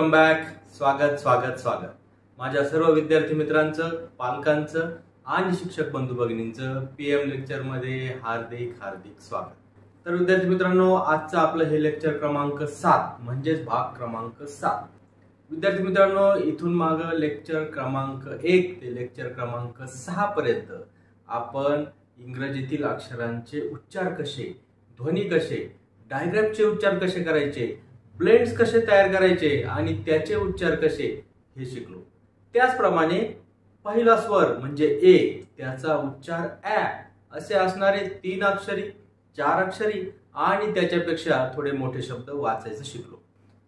Welcome back. स्वागत स्वागत स्वागत माझ्या सर्व विद्यार्थी मित्रांचं, पालकांचं आणि शिक्षक बंधू भगिनींचं पीएम लेक्चर मध्ये हार्दिक हार्दिक स्वागत. तर विद्यार्थी मित्रांनो, आजचं आपलं हे लेक्चर क्रमांक 7 म्हणजेच भाग क्रमांक 7. विद्यार्थी मित्रांनो, इथून माग लेक्चर क्रमांक 1 ते लेक्चर क्रमांक 6 पर्यंत आपण इंग्रजीतील अक्षरांचे उच्चार कसे, ध्वनी कसे, डायग्रामचे उच्चार कसे करायचे, ब्लेंड्स कसे तयार करायचे आणि त्याचे उच्चार कसे हे शिकलो. त्याचप्रमाणे पहिला स्वर म्हणजे ए, त्याचा उच्चार ॲ असे असणारे 3 अक्षरी, 4 अक्षरी आणि त्याच्यापेक्षा थोडे मोठे शब्द वाचायचं शिकलो.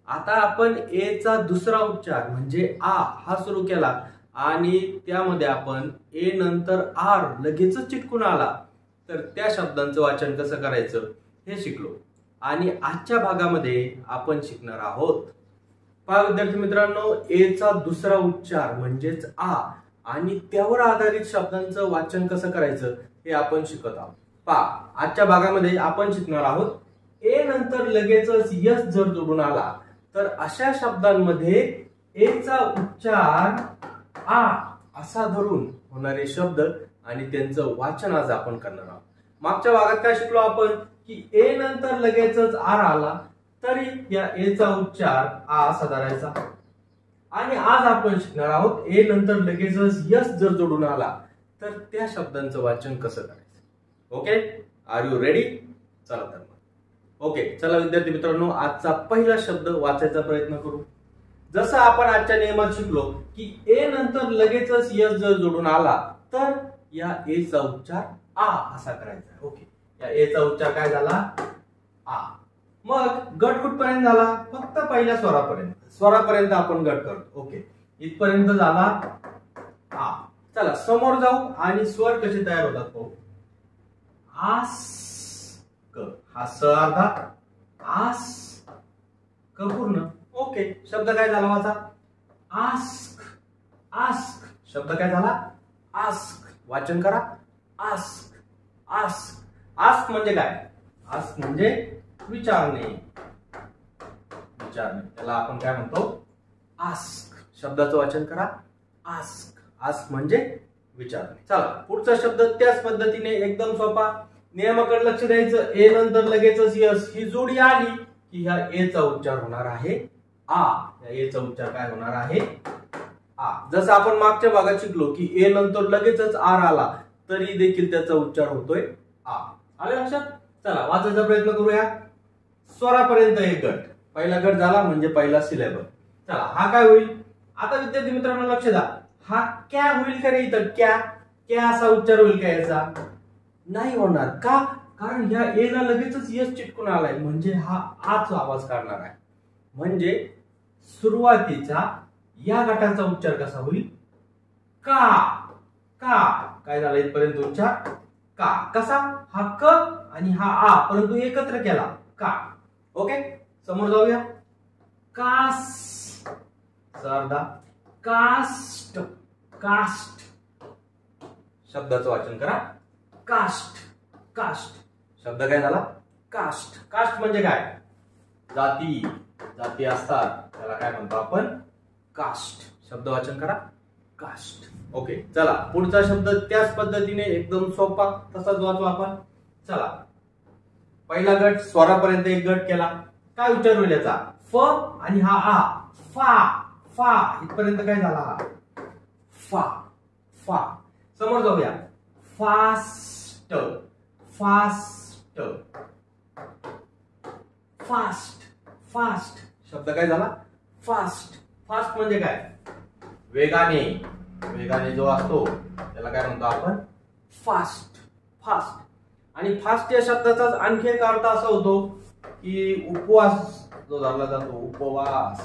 आता आपण ए चा दुसरा उच्चार म्हणजे आ हा सुरू केला आणि त्यामध्ये आपण ए नंतर आर लगेचच चिटकून आला तर त्या शब्दांचं वाचन कसं करायचं हे शिकलो. आणि आजच्या भागामध्ये आपण शिकणार आहोत. पहा विद्यार्थी मित्रांनो, ए चा दुसरा उच्चार म्हणजेच आ आणि त्यावर आधारित शब्दांचं वाचन कसं करायचं हे आपण शिकत आहोत. पहा, आजच्या भागामध्ये आपण शिकणार आहोत ए नंतर लगेचच यस जर जोडून आला तर अशा शब्दांमध्ये ए चा उच्चार आ असा धरून होणारे शब्द आणि त्यांचं वाचन आज आपण करणार आहोत. मागच्या भागात काय शिकलो आपण की ए नंतर लगेचच आर आला तरी या ए चा उच्चार आ असा धरायचा. आणि आज आपण शिकणार आहोत ए नंतर लगेचच यस जर जोडून आला तर त्या शब्दांचं वाचन कसं करायचं. Okay, are you ready? चला तर मग. ओके, चला विद्यार्थी मित्रांनो, आजचा पहिला शब्द वाचायचा प्रयत्न करू. जसं आपण आजच्या नियमात शिकलो की ए नंतर लगेचच यस जर जोडून आला तर या ए चा उच्चार आ असा करायचा. ओके, या ए चा उच्चार काय झाला? आ. मग गट कुठपर्यंत झाला? फक्त पहिल्या स्वरापर्यंत आपण गट करतो. ओके, इथपर्यंत झाला आ. चला समोर जाऊ आणि स्वर कसे तयार होतात पाहू. आस क, हा स अर्धा, आस क पूर्ण. ओके, शब्द काय झाला माझा? आस्क. आस्क शब्द काय झाला? आस्क. वाचन करा. आस्क. आस्क. आस्क म्हणजे काय? आस्क म्हणजे विचारणे. विचारणे त्याला आपण काय म्हणतो? आस्क. शब्दाचं वाचन करा. आस्क. आस्क म्हणजे विचारणे. चला पुढचा शब्द त्याच पद्धतीने एकदम सोपा. नियमाकडे लक्ष द्यायचं. ए नंतर लगेचच यस ही जोडी आली की ह्या ए चा उच्चार होणार आहे आ. या ए चा उच्चार काय होणार आहे? आ. जसं आपण मागच्या भागात शिकलो की ए नंतर लगेचच आर आला तरी देखील त्याचा उच्चार होतोय आ. आले लक्षात? चला वाचायचा प्रयत्न करूया. स्वरापर्यंत एक गट. पहिला गट झाला म्हणजे पहिला सिलेबल. चला हा काय होईल? आता विद्यार्थी मित्रांनो लक्ष द्या. हा क्या होईल का रे? इथं क्या क्या असा उच्चार होईल का याचा? नाही होणार. का? कारण ह्या ए ला लगेचच यस चिटकून आलाय म्हणजे हा आचा आवाज काढणार आहे. म्हणजे सुरुवातीचा या गटाचा उच्चार कसा होईल? का. का काय झालं इथपर्यंत उच्चार? का. कसा? हा क आणि हा आ परंतु एकत्र केला का. ओके, समोर जाऊया. कास अर्धा, कास्ट. कास्ट शब्दाचं वाचन करा. कास्ट. कास्ट शब्द काय झाला? कास्ट. कास्ट म्हणजे काय? जाती. जाती असतात त्याला काय म्हणतो आपण? कास्ट. शब्द वाचन करा. कास्ट. ओके, चला पुढचा शब्द त्याच पद्धतीने एकदम सोपा तसाच वाचू आपण. चला पहिला गट स्वरापर्यंत एक गट केला. काय उच्चार होईल याचा? फ आणि हा आ. फा. फा इथपर्यंत काय झाला? फा. फा. समोर जाऊया. फास्ट. फास्ट. फास्ट. फास्ट शब्द काय झाला? फास्ट. फास्ट म्हणजे काय? वेगाने. वेगाने जो असतो त्याला काय म्हणतो आपण? फास्ट. फास्ट. आणि फास्ट या शब्दाचा आणखी एक अर्थ असा होतो की उपवास जो धरला जातो, उपवास,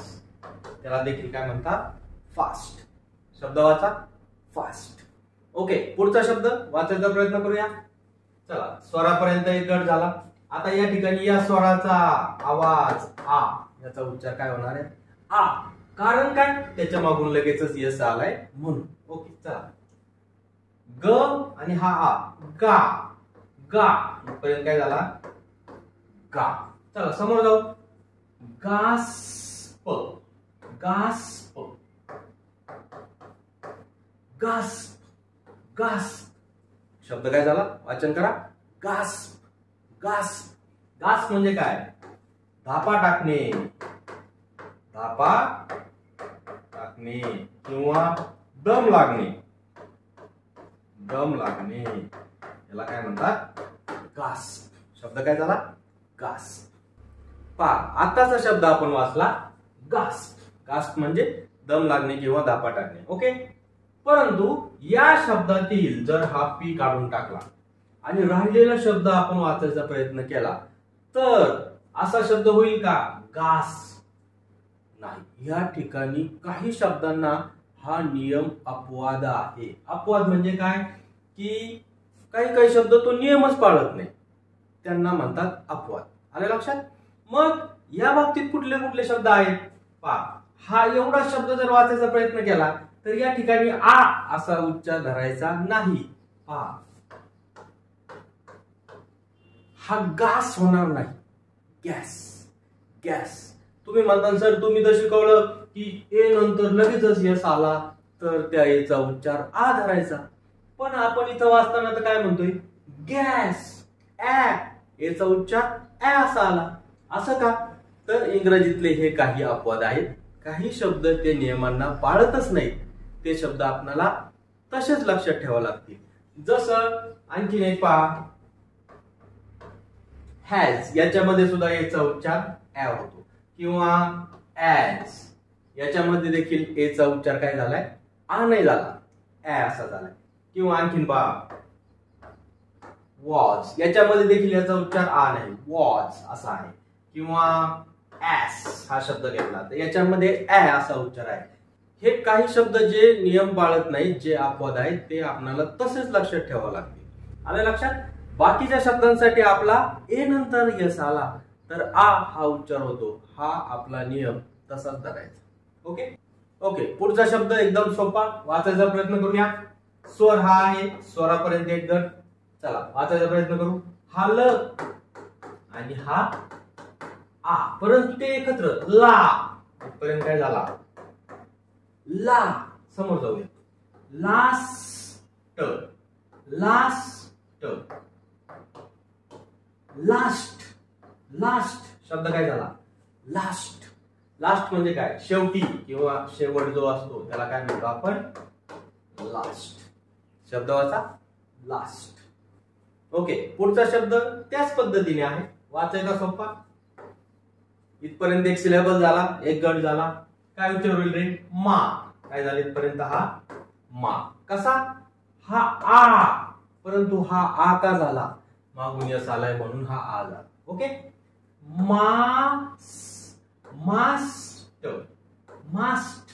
त्याला देखील काय म्हणतात? फास्ट. शब्द वाचा. फास्ट. ओके, पुढचा शब्द वाचायचा प्रयत्न करूया. चला स्वरापर्यंत एक गट झाला. आता या ठिकाणी या स्वराचा आवाज आ याचा उच्चार काय होणार आहे? आ. कारण काय? त्याच्या मागून लगेचच यस आलाय म्हणून. ओके, चला ग आणि हा आ. गा. गा इथपर्यंत काय झाला? गा. चला समोर जाऊ. गास्प. Gasp, gasp, gasp. शब्द काय झाला? वाचन करा. Gasp, gasp. गास्प म्हणजे काय? धापा टाकणे, धापा टाकणे किंवा दम लागणे, दम लागणे, याला काय म्हणतात? गास्प. शब्द काय झाला? गास्प. पहा, आताचा शब्द आपण वाचला गास्प. गास्प म्हणजे दम लागणे किंवा धापा टाकणे. ओके. परंतु या शब्दातील जर हा पी काढून टाकला आणि राहिलेला शब्द आपण वाचायचा प्रयत्न केला तर असा शब्द होईल का? गास नाही. या ठिकाणी काही शब्दांना हा नियम अपवाद आहे. अपवाद म्हणजे काय? की काही काही शब्द तो नियमच पाळत नाही, त्यांना म्हणतात अपवाद. आले लक्षात? मग या बाबतीत कुठले कुठले शब्द आहेत? पहा, हा एवढा शब्द जर वाचायचा प्रयत्न केला तर या ठिकाणी आ असा उच्चार धरायचा नाही. पहा, हा गास होणार नाही, गॅस, गॅस. तुम्ही म्हणता सर तुम्ही तर शिकवलं की ए नंतर लगेचच यस आला तर त्या एचा उच्चार आ धरायचा, पण आपण इथं वाचताना तर काय म्हणतोय? गॅस, एचा उच्चार ऍ असा आला. असं का? तर इंग्रजीतले हे काही अपवाद आहेत. काही शब्द ते नियमांना पाळतच नाहीत. ते शब्द आपल्याला तसेच लक्षात ठेवावे लागतील. जसं आणखीन एक पहा, हॅज. याच्यामध्ये सुद्धा याचा उच्चार ऍ होतो. किंवा ऍज, याच्यामध्ये देखील एचा उच्चार काय झालाय? आ नाही झाला, ऍ असा झालाय. किंवा आणखीन पहा, वॉज. याच्यामध्ये देखील याचा उच्चार आ नाही, वॉज असा आहे. किंवा ऍस हा शब्द घेतला तर याच्यामध्ये ऍ असा उच्चार आहे. हे काही शब्द जे नियम पाळत नाहीत, जे अपवाद आहेत, ते आपल्याला तसेच लक्षात ठेवावं लागतील. आलं लक्षात? बाकीच्या शब्दांसाठी आपला ए नंतर यस आला तर आ हा उच्चार होतो. हा आपला नियम तसाच धरायचा. Okay okay. पुढचा शब्द एकदम सोपा, वाचायचा प्रयत्न करूया. स्वर हा आहे, स्वरापर्यंत एक गट. चला वाचायचा प्रयत्न करू. हा ल आणि हा आ, परंतु ते एकत्र ला. इथपर्यंत काय झाला? ला. समोर जाऊया. Last, last, last, last. शब्द काय झाला? लास्ट. लास्ट म्हणजे काय? शेवटी किंवा शेवट जो असतो त्याला काय म्हणतो आपण? लास्ट. शब्द वाचा, लास्ट. ओके. पुढचा शब्द त्याच पद्धतीने आहे, वाचायचा सोपा. इथपर्यंत एक सिलेबल झाला, एक गट झाला. काय उच्चार होईल रे? मा. काय झालं इथपर्यंत? हा मा. कसा? हा आ, परंतु हा आ का झाला? मागून यस आलाय म्हणून हा आ झाला. ओके. मास, मास्ट, मास्ट,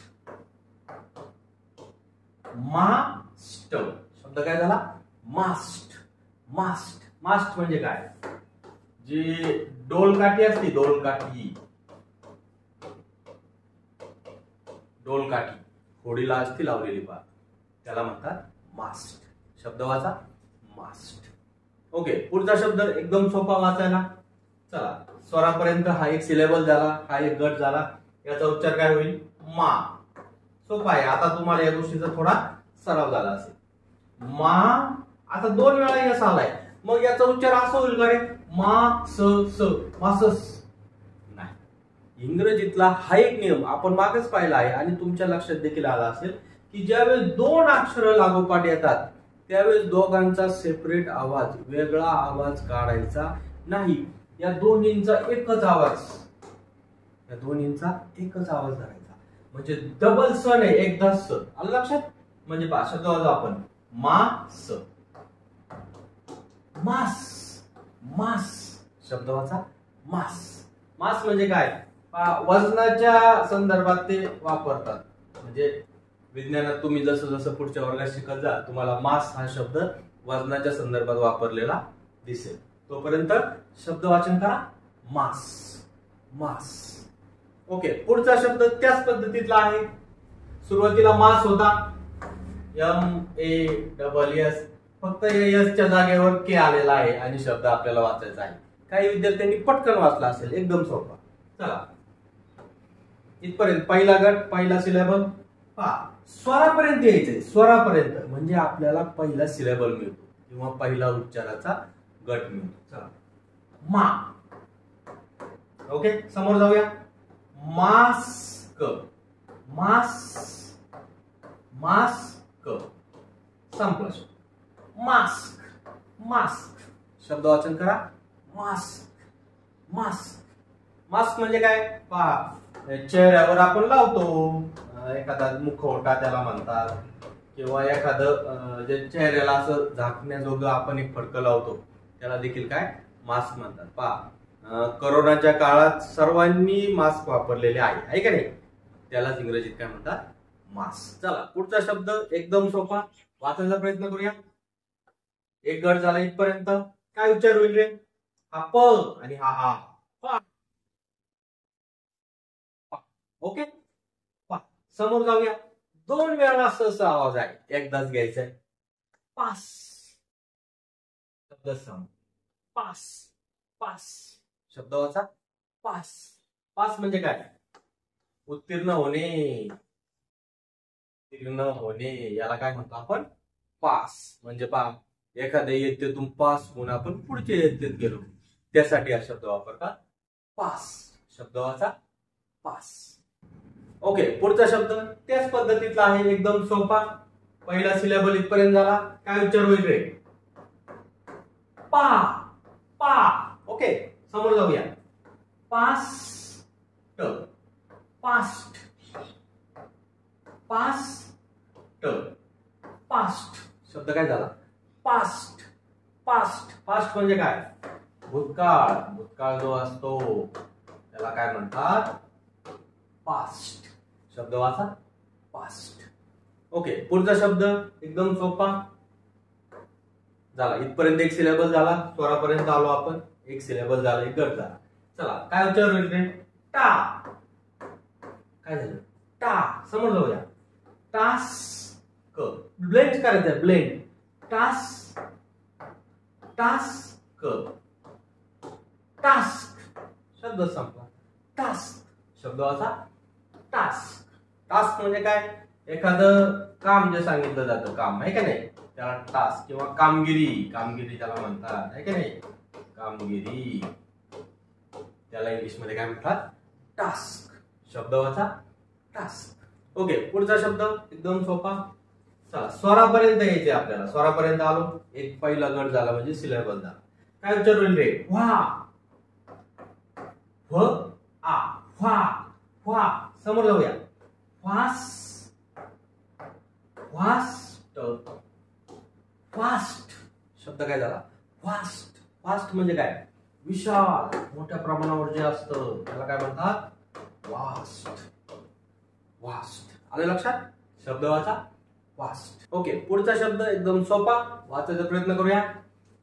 मास्ट. शब्द काय झाला? मास्ट, मास्ट. मास्ट म्हणजे काय? जी डोलकाठी असते, डोलकाठी, डोलकाठी होडीला असती लावलेली पात, त्याला म्हणतात मास्ट. शब्द वाचा, मास्ट. ओके. पुढचा शब्द एकदम सोपा वाचायला. चला, स्वरापर्यंत हा एक सिलेबल झाला, हा एक गट झाला. याचा उच्चार काय होईल? मा. सोपा आहे. आता तुम्हाला या गोष्टीचा थोडा सराव झाला असेल. मा. आता दोन वेळा यस आलाय, मग याचा उच्चार असा होईल का रे? मा स स, मासस. नाही. इंग्रजीतला हा एक नियम आपण मागच पाहिला आहे आणि तुमच्या लक्षात देखील आला असेल की ज्यावेळेस दोन अक्षरं लागोपाठ येतात त्यावेळेस दोघांचा सेपरेट आवाज, वेगळा आवाज काढायचा नाही. या दोन्हींचा एकच आवाज, या दोन्हींचा एकच आवाज धरायचा. म्हणजे डबल स नाही, एकदा स. आलं लक्षात? म्हणजे शब्द वाचा आपण मास, मास, मास. शब्द वाचा, मास. मास म्हणजे काय? वजनाच्या संदर्भात ते वापरतात. म्हणजे विज्ञानात तुम्ही जसं जसं पुढच्या वर्गात शिकत जा तुम्हाला मास हा शब्द वजनाच्या संदर्भात वापरलेला दिसेल. तोपर्यंत शब्द वाचन करा, मास, मास. ओके. पुढचा शब्द त्याच पद्धतीतला आहे. सुरुवातीला मास होता, MASS. फक्त एस च्या जागेवर के आलेला आहे आणि शब्द आपल्याला वाचायचा आहे. काही विद्यार्थ्यांनी पटकन वाचला असेल, एकदम सोपा. चला, इथपर्यंत पहिला गट, पहिला सिलेबल. पहा स्वरापर्यंत यायचंय, स्वरापर्यंत म्हणजे आपल्याला पहिला सिलेबल मिळतो किंवा पहिला उच्चाराचा गट मिळतो. चला मा. ओके, समोर जाऊया. Mask, mask, mask. संपला शब्द. Mask, mask. शब्द वाचन करा. Mask, mask. मास्क म्हणजे काय? पहा चेहऱ्यावर आपण लावतो, एखादा मुखवटा त्याला म्हणतात, किंवा एखादं जे चेहऱ्याला असं झाकण्याजोगं आपण एक फडकं लावतो त्याला देखील काय मास्क म्हणतात. पहा कोरोनाच्या काळात सर्वांनी मास्क वापरलेले आहे का नाही, त्यालाच इंग्रजीत काय म्हणतात? मास्क. चला पुढचा शब्द एकदम सोपा, वाचायचा प्रयत्न करूया. एक गट झाला इथपर्यंत. काय उच्चार होईल रे? हा प आणि हा आ. ओके, समोर जाऊया. दोन वेळा असं आवाज आहे, एकदाच घ्यायचा आहे. पास. शब्द सांग. Pass, pass. शब्द वाचा. पास. पास म्हणजे काय? उत्तीर्ण होणे, उत्तीर्ण होणे, याला काय म्हणतो आपण? पास. म्हणजे पहा एखाद्या इयत्तेतून पास होऊन आपण पुढच्या इयत्तेत गेलो, त्यासाठी हा शब्द वापरतात. पास. शब्द वाचा. पास. ओके, पुढचा शब्द त्याच पद्धतीतला आहे, एकदम सोपा. पहिला सिलेबल इथपर्यंत झाला. काय उच्चार होईल रे? पा, पा. ओके, समोर जाऊया. Past, past, past, past. शब्द काय झाला? Past, past. पास्ट म्हणजे काय? भूतकाळ. भूतकाळ जो असतो त्याला काय म्हणतात? पास्ट. शब्द वाचा. पास्ट. ओके, पुढचा शब्द एकदम सोपा झाला. इथपर्यंत एक सिलेबल झाला, स्वरापर्यंत आलो आपण. एक सिलेबल झाला, एक गट झाला. चला काय उच्चार होईल रे? टा. काय झालं? टा. समोर जाऊया. टास्क. ब्लेंड करायचं, ब्लेंड. Task, task, task. शब्द संपला. टास्क. शब्द वाचा. टास्क. टास्क म्हणजे काय? एखादं काम जे सांगितलं जातं, काम आहे का नाही, त्याला टास्क किंवा कामगिरी, कामगिरी त्याला म्हणतात, आहे का नाही? कामगिरी, त्याला इंग्लिश मध्ये काय म्हणतात? टास्क. शब्द वाचा. टास्क. ओके, पुढचा शब्द एकदम सोपा. चला स्वरापर्यंत यायचे आपल्याला. स्वरापर्यंत आलो, एक पहिला गट झाला म्हणजे सिलेबल झाला. काय उच्चार होईल रे? व्हा. व आ. व्हा, व्हा. समोर जाऊया. Fast, fast, fast. शब्द काय झाला? फास्ट. फास्ट म्हणजे काय? विशाल, मोठ्या प्रमाणावर जे असतं त्याला काय म्हणतात? वास्ट. वास्ट. आले लक्षात? शब्द वाचा. वास्ट. ओके, पुढचा शब्द एकदम सोपा, वाचायचा प्रयत्न करूया.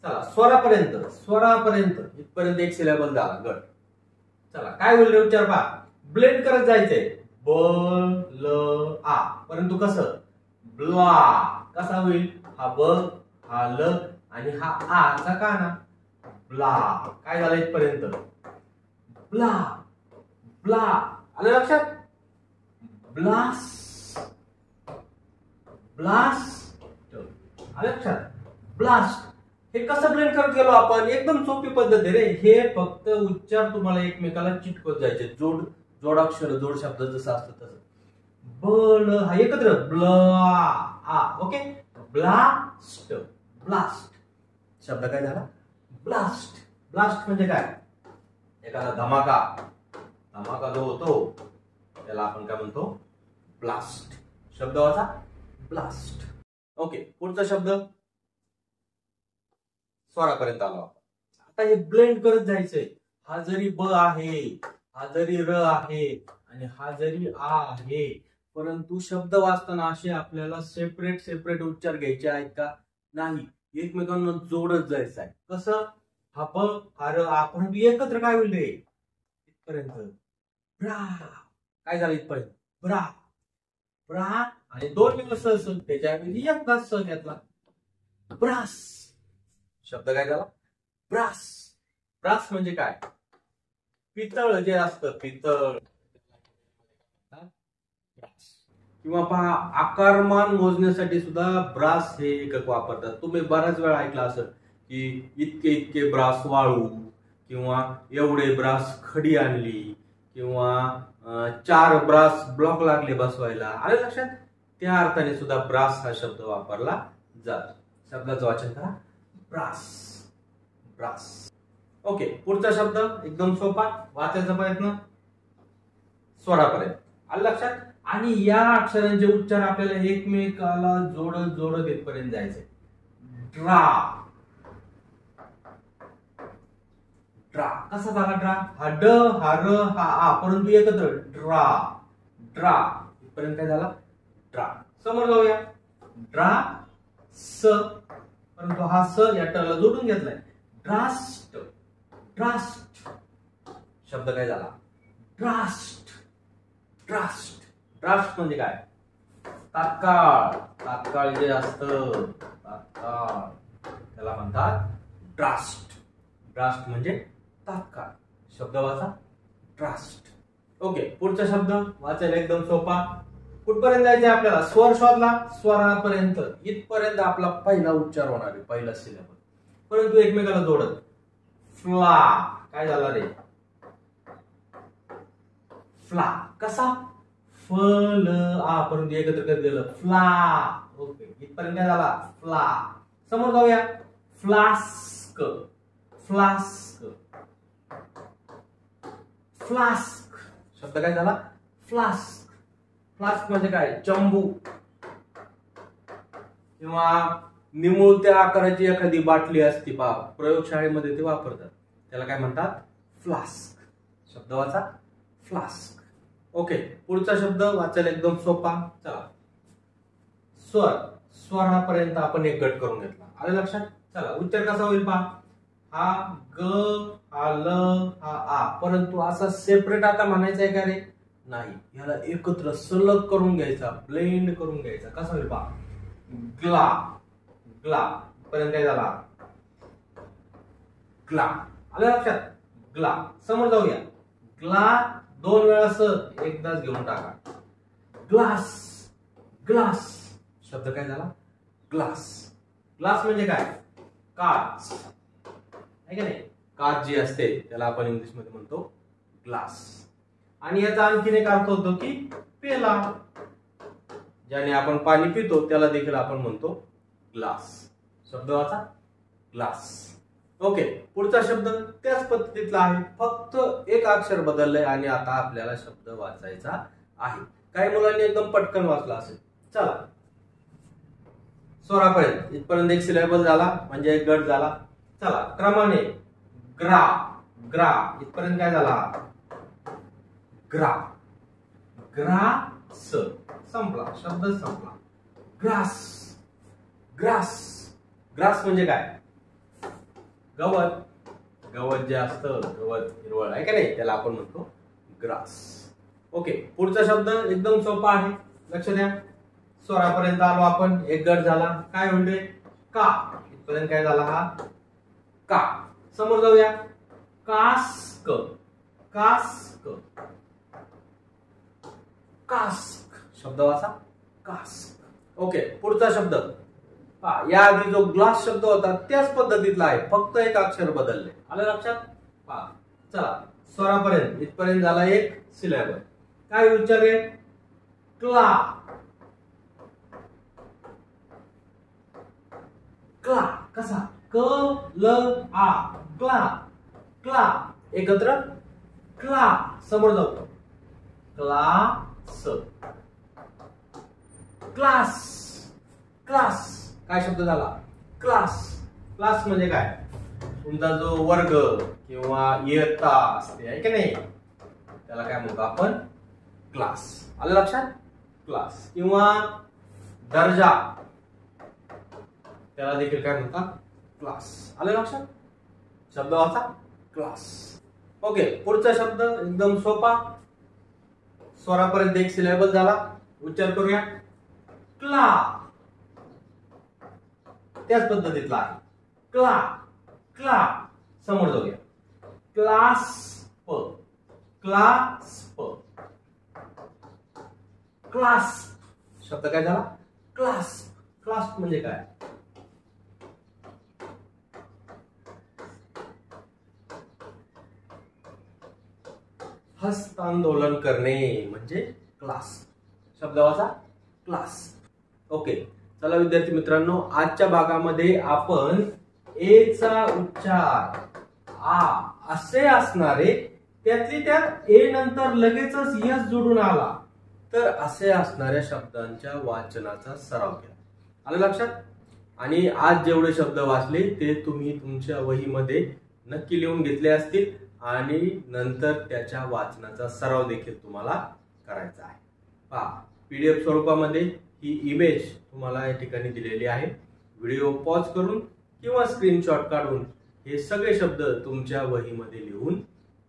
चला स्वरापर्यंत, स्वरापर्यंत इथपर्यंत एक सिलेबल झाला, गट. चला काय होईल रे? उच्चार पहा. ब्लेंड करत जायचंय. ब ल आ, परंतु कसं? ब्ला. कसा होईल? हा ब, हा ल आणि हा आ चा काना. ब्ला. काय झालं इथपर्यंत? Blah, blah. आलं लक्षात? Blast, blast. आलं लक्षात? ब्लास्ट. हे कसं ब्लेंड करत गेलो आपण? एकदम सोपी पद्धत आहे रे. हे फक्त उच्चार तुम्हाला एकमेकाला चिटकवत जायचे. जोडाक्षर, जोड शब्द जसं असतं तसं. बल हा एकत्र ब्ला आ. Okay, blast, blast. शब्द काय झाला? ब्लास्ट. ब्लास्ट म्हणजे काय? एखादा धमाका, धमाका जो होतो त्याला आपण काय म्हणतो? ब्लास्ट. शब्द वाचा. ब्लास्ट. ओके, पुढचा शब्द स्वरापर्यंत आलो. आता हे ब्लेंड करत जायचंय. हा जरी ब आहे, हा जरी र आहे आणि हा जरी आ आहे, परंतु शब्द वाचताना असे आपल्याला सेपरेट सेपरेट उच्चार घ्यायचे आहेत का? नाही, एकमेकांना जोडत जायचं आहे. कसं? हा ब, हा र, आ, परंतु एकत्र काय होईल रे? इथपर्यंत ब्रा. काय झालं इथपर्यंत? Bra, bra. आणि दोन दिवस असं त्याच्याऐवजी एकदाच स घेतला. ब्रास. शब्द काय झाला? ब्रास. ब्रास म्हणजे काय? पितळ जे असतं, पितळ, किंवा पहा आकारमान मोजण्यासाठी सुद्धा ब्रास हे एकक वापरतात. तुम्ही बऱ्याच वेळा ऐकलं असेल की इतके इतके ब्रास वाळू किंवा एवढे ब्रास खडी आणली किंवा 4 ब्रास ब्लॉक लागले बसवायला. आले लक्षात? त्या अर्थाने सुद्धा ब्रास हा शब्द वापरला जातो. शब्दाचं वाचन करा, ब्रास. ब्रास. ओके, पुढचा शब्द एकदम सोपा, वाचायचा प्रयत्न, स्वरापर्यंत. आलं लक्षात? आणि या अक्षरांचे उच्चार आपल्याला एकमेकाला जोडत जोडत इथपर्यंत जायचे. ड्रा. ड्रा कसा झाला? ड्रा हा ड हा र हा आ परंतु एकत्र ड्रा. ड्रा इथपर्यंत काय झाला? ड्रा. समोर जाऊया. ड्रा स, परंतु हा स या टला जोडून घेतलाय. ड्रास्ट. ड्रास्ट शब्द काय झाला? ड्रास्ट. ड्रास्ट. ड्राफ्ट म्हणजे काय? तात्काळ. तात्काळ जे असतं तात्काळ त्याला म्हणतात ड्राफ्ट. ड्राफ्ट म्हणजे तात्काळ. शब्द वाचा, ड्राफ्ट. ओके, पुढचा शब्द वाचायला एकदम सोपा. कुठपर्यंत जायचंय आपल्याला? स्वर शोधला, स्वरापर्यंत इथपर्यंत आपला पहिला उच्चार होणार आहे, पहिला सिलेबल, परंतु एकमेकाला जोडत. फ्ला. काय झाला रे? फ्ला. कसा? फल आ परंतु एकत्र कर दिलं, फ्ला. ओके, इथपर्यंत काय झाला? फ्ला. समोर जाऊया. फ्लास्क. फ्लास्क. फ्लास्क शब्द काय झाला? फ्लास्क. फ्लास्क म्हणजे काय? चंबू किंवा निमुळत्या आकाराची एखादी बाटली असते पहा, प्रयोगशाळेमध्ये ते वापरतात, त्याला काय म्हणतात? फ्लास्क. शब्द वाचा, फ्लास्क. ओके, पुढचा शब्द वाचायला एकदम सोपा. चला, स्वर. स्वरापर्यंत आपण एक गट करून घेतला. आलं लक्षात? चला, उच्चार कसा होईल पहा. हा ग, हा ल, हा आ, परंतु असा सेपरेट आता म्हणायचा आहे का रे? नाही, याला एकत्र सलग करून घ्यायचा, ब्लेंड करून घ्यायचा. कसा होईल पहा. ग्ला. ग्ला पर्यंत काय झाला? ग्ला. आलं लक्षात? ग्ला. समोर जाऊया. ग्ला दोन वेळा स एकदाच घेऊन टाका. ग्लास. ग्लास शब्द काय झाला? ग्लास. ग्लास म्हणजे काय? काच आहे का नाही? काच जी असते त्याला आपण इंग्लिश मध्ये म्हणतो ग्लास. आणि याचा आणखीन एक अर्थ होतो की पेला. ज्याने आपण पाणी पितो त्याला देखील आपण म्हणतो ग्लास. शब्द वाचा, ग्लास. ओके, पुढचा शब्द त्याच पद्धतीतला आहे, फक्त एक अक्षर बदललंय आणि आता आपल्याला शब्द वाचायचा आहे. काही मुलांनी एकदम पटकन वाचला असेल. चला, स्वरापर्यंत इथपर्यंत एक सिलेबल झाला, म्हणजे एक गट झाला. चला, क्रमाने. ग्रा. ग्रा इथपर्यंत काय झाला? ग्रा. ग्रास संपला, शब्द संपला. ग्रास. ग्रास. ग्रास म्हणजे काय? गवत. गवत जे असतं, गवत हिरवळ आहे का नाही, त्याला आपण म्हणतो ग्रास. ओके, पुढचा शब्द एकदम सोपा आहे, लक्ष द्या. स्वरापर्यंत आलो आपण, एक गट झाला. काय म्हणतोय? का. इथपर्यंत काय झाला? हा का. समोर जाऊया. कास्क. कास्क. कास्क शब्द वाचा, कास्क. ओके, पुढचा शब्द या आधी जो ग्लास शब्द होता त्याच पद्धतीतला आहे, फक्त एक अक्षर बदलले. आलं लक्षात? पहा, चला, स्वरापर्यंत इथपर्यंत झाला एक सिलेबल. काय उच्चार आहे? क्ला. क्ला. कसा? क ल आ. क्ला. क्ला एकत्र क्ला. समोर जाऊ. क्लास. क्लास. क्लास काय शब्द झाला? क्लास. क्लास म्हणजे काय? तुमचा जो वर्ग किंवा इयत्ता असते आहे की नाही, त्याला काय म्हणतो आपण? क्लास. आलं लक्षात? क्लास. किंवा दर्जा, त्याला देखील काय म्हणतात? क्लास. आलं लक्षात? शब्द वाचा, क्लास. ओके, पुढचा शब्द एकदम सोपा. स्वरापर्यंत एक सिलेबल झाला, उच्चार करूया. क्ला. त्याच पद्धतीतला आहे. क्ला. क्ला. समोर जाऊया. क्लास प. क्लास प. क्लास्प शब्द काय झाला? क्लास्प. क्लास्प म्हणजे काय? हस्तांदोलन करणे म्हणजे क्लास. शब्द वाचा क्लास. ओके, चला विद्यार्थी मित्रांनो, आजच्या भागामध्ये आपण ए चा उच्चार आ असे असणारे, त्यातली त्यात ए नंतर लगेचच यस जोडून आला तर असे असणाऱ्या शब्दांच्या वाचनाचा सराव केला. आलं लक्षात? आणि आज जेवढे शब्द वाचले ते तुम्ही तुमच्या वहीमध्ये नक्की लिहून घेतले असतील आणि नंतर त्याच्या वाचनाचा सराव देखील तुम्हाला करायचा आहे. पहा, पीडीएफ स्वरूपामध्ये ही इमेज तुम्हाला या ठिकाणी दिलेली आहे. व्हिडिओ पॉज करून किंवा स्क्रीनशॉट काढून हे सगळे शब्द तुमच्या वहीमध्ये लिहून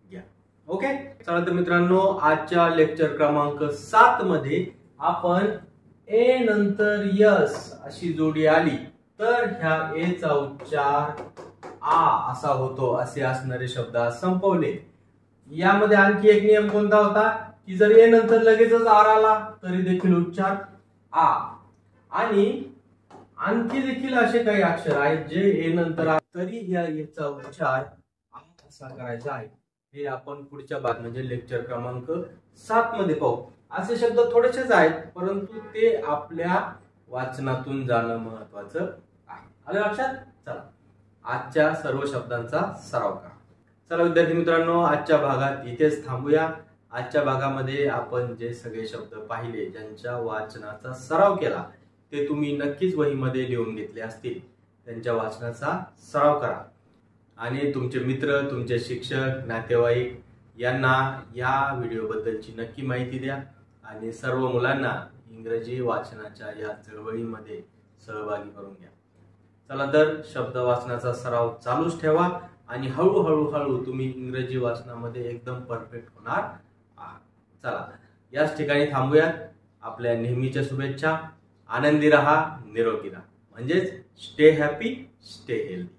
घ्या. ओके, चला तर मित्रांनो, आजच्या लेक्चर क्रमांक 7 मध्ये आपण ए नंतर यस अशी जोडी आली तर ह्या ए चा उच्चार आ असा होतो असे असणारे शब्द संपवले. यामध्ये आणखी एक नियम कोणता होता की जर ए नंतर लगेचच आर आला तरी देखील उच्चार आ, आणि आणखी देखील असे काही अक्षर आहेत जे ए नंतर तरी ह्या एचा उच्चार आ असा करायचा आहे. हे आपण पुढच्या भाग म्हणजे लेक्चर क्रमांक 7 मध्ये पाहू. असे शब्द थोडेसेच आहेत परंतु ते आपल्या वाचनातून जाणं महत्वाचं आहे. आलं लक्षात? चला आजच्या सर्व शब्दांचा सराव करा. चला विद्यार्थी मित्रांनो, आजच्या भागात इथेच थांबूया. आजच्या भागामध्ये आपण जे सगळे शब्द पाहिले, ज्यांच्या वाचनाचा सराव केला, ते तुम्ही नक्कीच वहीमध्ये लिहून घेतले असतील. त्यांच्या वाचनाचा सराव करा आणि तुमचे मित्र, तुमचे शिक्षक, नातेवाईक यांना या व्हिडिओबद्दलची नक्की माहिती द्या आणि सर्व मुलांना इंग्रजी वाचनाच्या या चळवळीमध्ये सहभागी करून घ्या. चला तर शब्द वाचनाचा सराव चालूच ठेवा आणि हळूहळू तुम्ही इंग्रजी वाचनामध्ये एकदम परफेक्ट होणार आहात. चला याच ठिकाणी थांबूयात. आपल्या नेहमीच्या शुभेच्छा. आनंदी राहा, निरोगी राहा, म्हणजेच स्टे हॅपी, स्टे हेल्दी.